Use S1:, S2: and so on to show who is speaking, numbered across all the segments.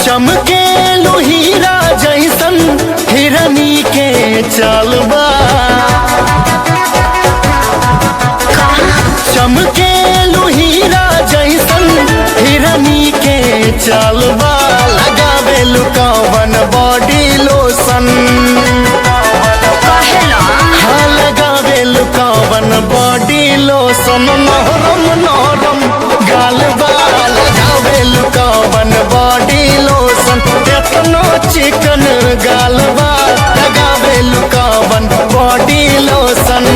S1: चमके हीरा जैसन हिरनी के चालबा, चमके हीरा जैसन हिरनी के चालबा, लगावे लुकावन बॉडी लोशन, हाँ लगावे लुकावन बॉडी लोशन, नरम नरम गालबा, लगावे लुकावन बॉडी लोशन, एतना चिकन गालबा, लगावे लुकावन बॉडी लोशन।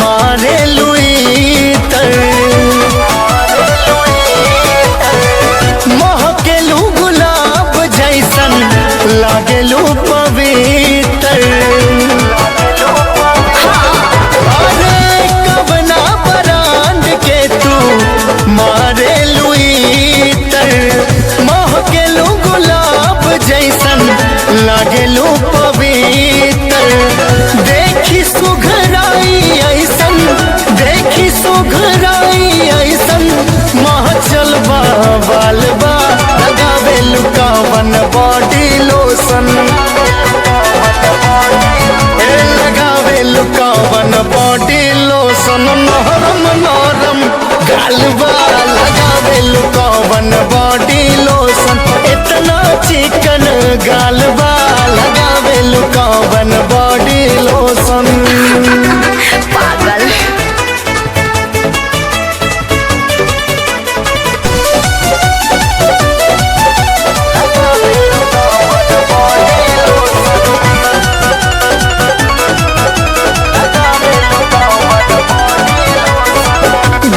S1: मारे लुई तर महकेलू गुलाब जैसन लागेलू पवित्र, अरे कबना ब्रांड के तू मारे लुई तर, महकेलू गुलाब जैसन लागेलू पवित्र, देखी सुघराई ऐसन, देखी सुघराई ऐसन महचल बालबा, लगावे लुकावन बॉडी लोशन, लगावे लुकावन बॉडी लोशन, नरम नरम गालबा, लगावे लुकावन बॉडी लोशन, इतना चिकन गालबा, लगावे लुकावन बॉडी लोशन।
S2: पागल।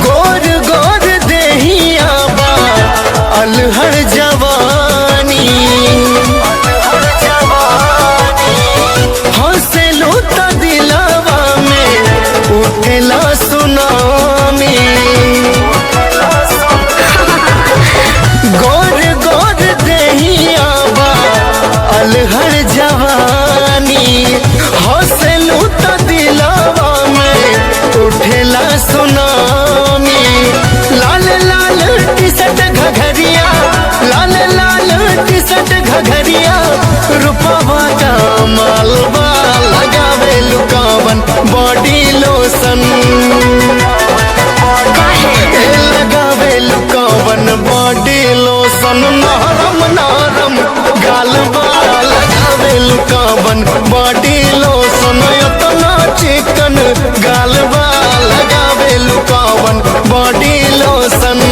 S1: गोर गोर देहिया बा अलहर जवानी, हंसलू त दिलवा में उठेला सुनामी, गोर गोर देहिया बा अलहर जवानी, हंसलू त दिलवा में उठेला सुनामी, लाल लाल टी-शर्ट घघरिया, लाल लाल टी-शर्ट घघरिया, रूपवा का मालबा, लगावे लुकावन बॉडी लोशन, लगावे लुकावन बॉडी लोशन, नरम नरम गालबा, लगावे लुकावन बॉडी लोशन, इतना चिकन गालबा, लगावे लुकावन बॉडी लोशन।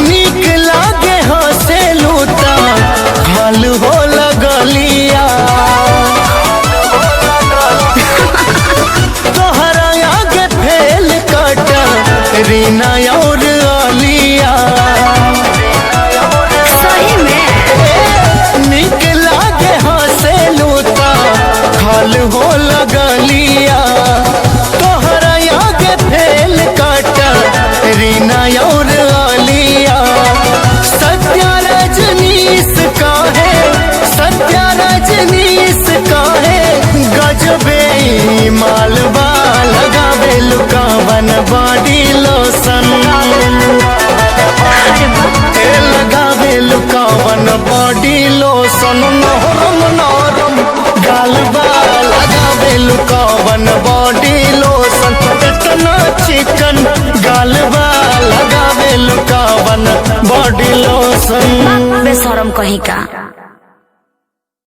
S1: नीक लागे हंसेलू ता हाल हो लगलिया, तोहरा आगे फेल कटा रीना और आलिया,
S2: सही में
S1: नीक लागे हंसेलू ता हाल हो लगलिया, तोहरा आगे फेल कटा रीना और आलिया, सत्या रजनीश का है, सत्या रजनीश का है, गजबे मालबा, लगावे लुकावन बॉडी लोशन, लगावे लुकावन बॉडी लोशन, नरम नरम गालबा, लगावे लुकावन बॉडी लोशन, इतना चिकन गालबा, लोसन।
S2: बेशरम कहीं का।